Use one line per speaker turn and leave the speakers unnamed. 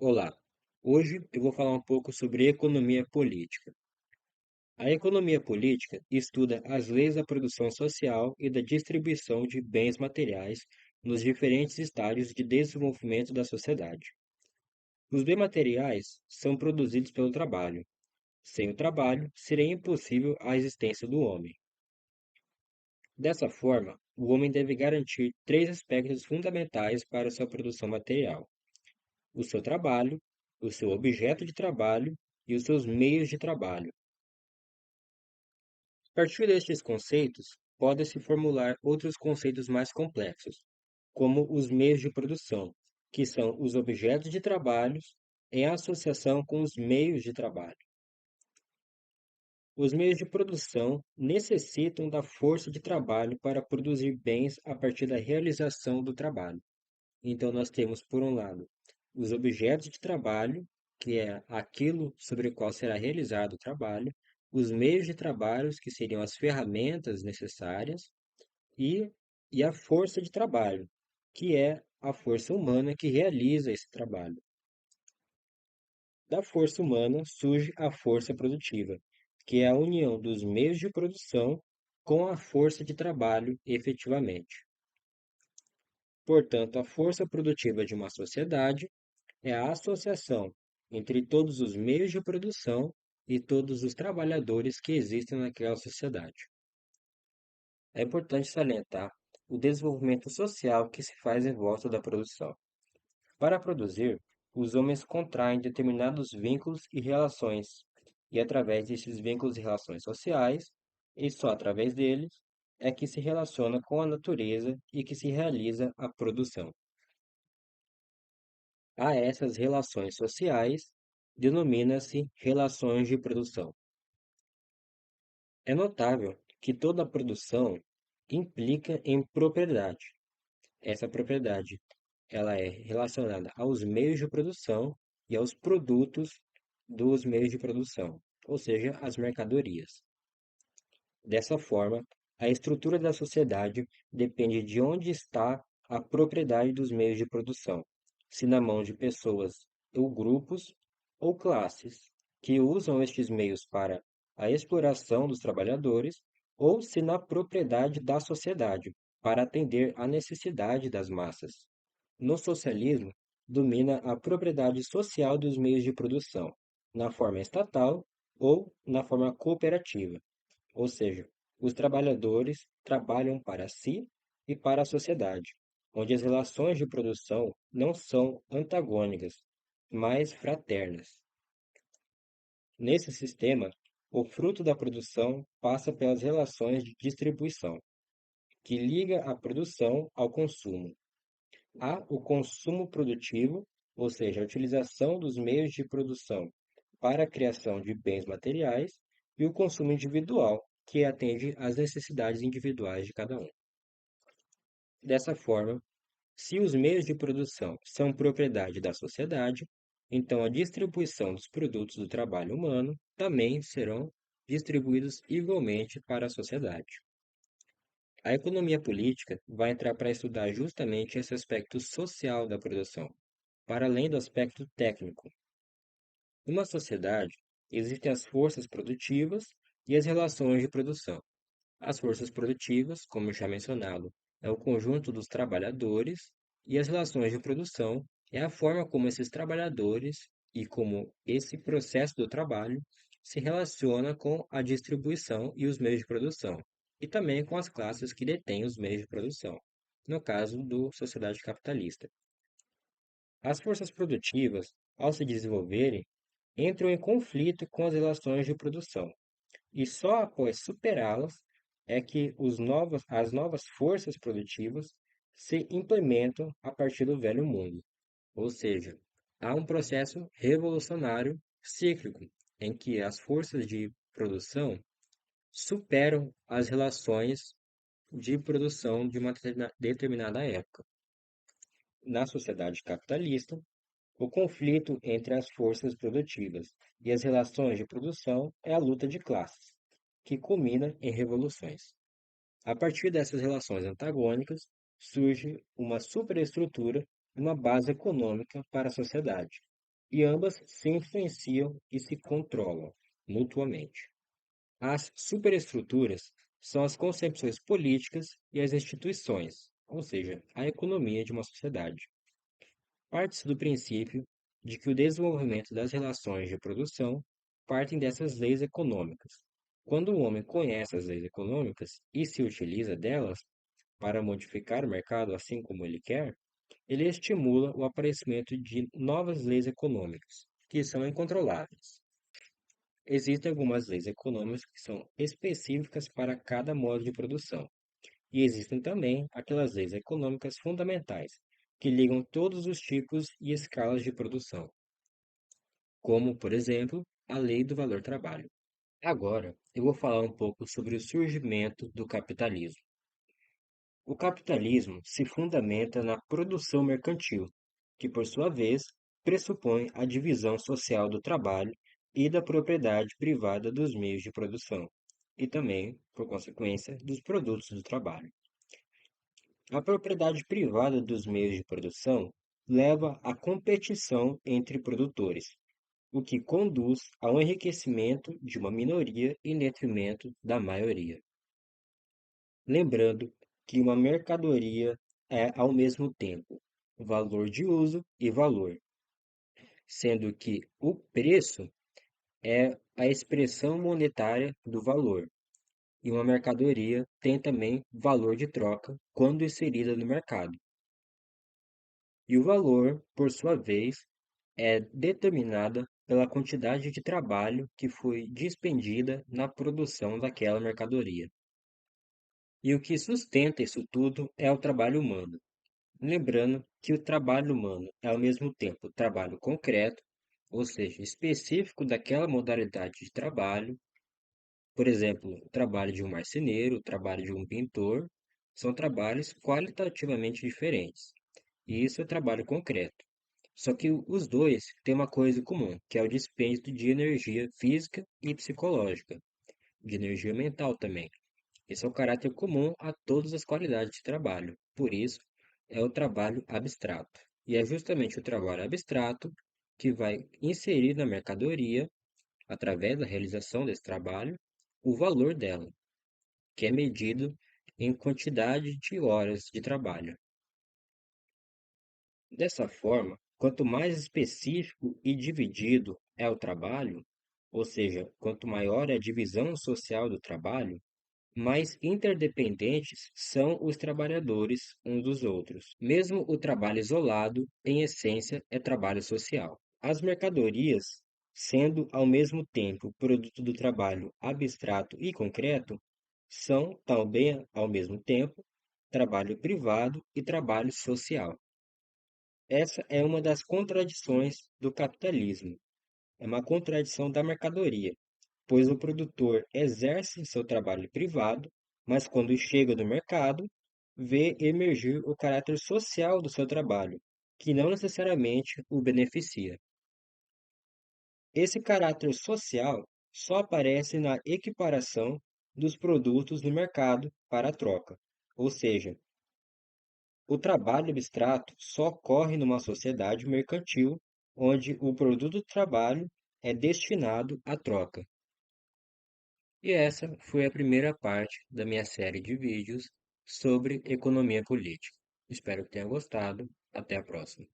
Olá, hoje eu vou falar um pouco sobre economia política. A economia política estuda as leis da produção social e da distribuição de bens materiais nos diferentes estágios de desenvolvimento da sociedade. Os bens materiais são produzidos pelo trabalho. Sem o trabalho, seria impossível a existência do homem. Dessa forma, o homem deve garantir três aspectos fundamentais para sua produção material: o seu trabalho, o seu objeto de trabalho e os seus meios de trabalho. A partir destes conceitos, podem-se formular outros conceitos mais complexos, como os meios de produção, que são os objetos de trabalho em associação com os meios de trabalho. Os meios de produção necessitam da força de trabalho para produzir bens a partir da realização do trabalho. Então, nós temos, por um lado, os objetos de trabalho, que é aquilo sobre o qual será realizado o trabalho, os meios de trabalho, que seriam as ferramentas necessárias, e, e a força de trabalho, que é a força humana que realiza esse trabalho. Da força humana surge a força produtiva, que é a união dos meios de produção com a força de trabalho efetivamente. Portanto, a força produtiva de uma sociedade é a associação entre todos os meios de produção e todos os trabalhadores que existem naquela sociedade. É importante salientar o desenvolvimento social que se faz em volta da produção. Para produzir, os homens contraem determinados vínculos e relações, e através desses vínculos e relações sociais, e só através deles, é que se relaciona com a natureza e que se realiza a produção. A essas relações sociais denomina-se relações de produção. É notável que toda produção implica em propriedade. Essa propriedade, ela é relacionada aos meios de produção e aos produtos dos meios de produção, ou seja, as mercadorias. Dessa forma, a estrutura da sociedade depende de onde está a propriedade dos meios de produção, se na mão de pessoas ou grupos ou classes que usam estes meios para a exploração dos trabalhadores, ou se na propriedade da sociedade, para atender à necessidade das massas. No socialismo, domina a propriedade social dos meios de produção, na forma estatal ou na forma cooperativa. Ou seja, os trabalhadores trabalham para si e para a sociedade, onde as relações de produção não são antagônicas, mas fraternas. Nesse sistema, o fruto da produção passa pelas relações de distribuição, que liga a produção ao consumo. Há o consumo produtivo, ou seja, a utilização dos meios de produção para a criação de bens materiais, e o consumo individual, que atende às necessidades individuais de cada um. Dessa forma, se os meios de produção são propriedade da sociedade, então a distribuição dos produtos do trabalho humano também serão distribuídos igualmente para a sociedade. A economia política vai entrar para estudar justamente esse aspecto social da produção, para além do aspecto técnico. Numa sociedade, existem as forças produtivas e as relações de produção. As forças produtivas, como já mencionado, é o conjunto dos trabalhadores, e as relações de produção é a forma como esses trabalhadores e como esse processo do trabalho se relaciona com a distribuição e os meios de produção, e também com as classes que detêm os meios de produção, no caso do sociedade capitalista. As forças produtivas, ao se desenvolverem, entram em conflito com as relações de produção, e só após superá-las é que as novas forças produtivas se implementam a partir do velho mundo. Ou seja, há um processo revolucionário cíclico em que as forças de produção superam as relações de produção de uma determinada época. Na sociedade capitalista, o conflito entre as forças produtivas e as relações de produção é a luta de classes, que culmina em revoluções. A partir dessas relações antagônicas, surge uma superestrutura e uma base econômica para a sociedade. e ambas se influenciam e se controlam mutuamente. As superestruturas são as concepções políticas e as instituições, ou seja, a economia de uma sociedade. Parte-se do princípio de que o desenvolvimento das relações de produção partem dessas leis econômicas. Quando o homem conhece as leis econômicas e se utiliza delas para modificar o mercado assim como ele quer, ele estimula o aparecimento de novas leis econômicas, que são incontroláveis. Existem algumas leis econômicas que são específicas para cada modo de produção, e existem também aquelas leis econômicas fundamentais, que ligam todos os tipos e escalas de produção, como, por exemplo, a lei do valor-trabalho. Agora, eu vou falar um pouco sobre o surgimento do capitalismo. O capitalismo se fundamenta na produção mercantil, que, por sua vez, pressupõe a divisão social do trabalho e da propriedade privada dos meios de produção, e também, por consequência, dos produtos do trabalho. A propriedade privada dos meios de produção leva à competição entre produtores, o que conduz ao enriquecimento de uma minoria em detrimento da maioria. Lembrando que uma mercadoria é, ao mesmo tempo, valor de uso e valor, sendo que o preço é a expressão monetária do valor, e uma mercadoria tem também valor de troca quando inserida no mercado. E o valor, por sua vez, é determinada pela quantidade de trabalho que foi despendida na produção daquela mercadoria. E o que sustenta isso tudo é o trabalho humano. Lembrando que o trabalho humano é ao mesmo tempo trabalho concreto, ou seja, específico daquela modalidade de trabalho, por exemplo, o trabalho de um marceneiro, o trabalho de um pintor, são trabalhos qualitativamente diferentes. E isso é trabalho concreto. Só que os dois têm uma coisa em comum, que é o dispêndio de energia física e psicológica, de energia mental também. Esse é o caráter comum a todas as qualidades de trabalho. Por isso, é o trabalho abstrato. E é justamente o trabalho abstrato que vai inserir na mercadoria, através da realização desse trabalho, o valor dela, que é medido em quantidade de horas de trabalho. Dessa forma, quanto mais específico e dividido é o trabalho, ou seja, quanto maior é a divisão social do trabalho, mais interdependentes são os trabalhadores uns dos outros. Mesmo o trabalho isolado, em essência, é trabalho social. As mercadorias, sendo ao mesmo tempo produto do trabalho abstrato e concreto, são também ao mesmo tempo trabalho privado e trabalho social. Essa é uma das contradições do capitalismo. É uma contradição da mercadoria, pois o produtor exerce seu trabalho privado, mas quando chega no mercado, vê emergir o caráter social do seu trabalho, que não necessariamente o beneficia. Esse caráter social só aparece na equiparação dos produtos no mercado para a troca, ou seja, o trabalho abstrato só ocorre numa sociedade mercantil onde o produto do trabalho é destinado à troca. E essa foi a primeira parte da minha série de vídeos sobre economia política. Espero que tenha gostado. Até a próxima.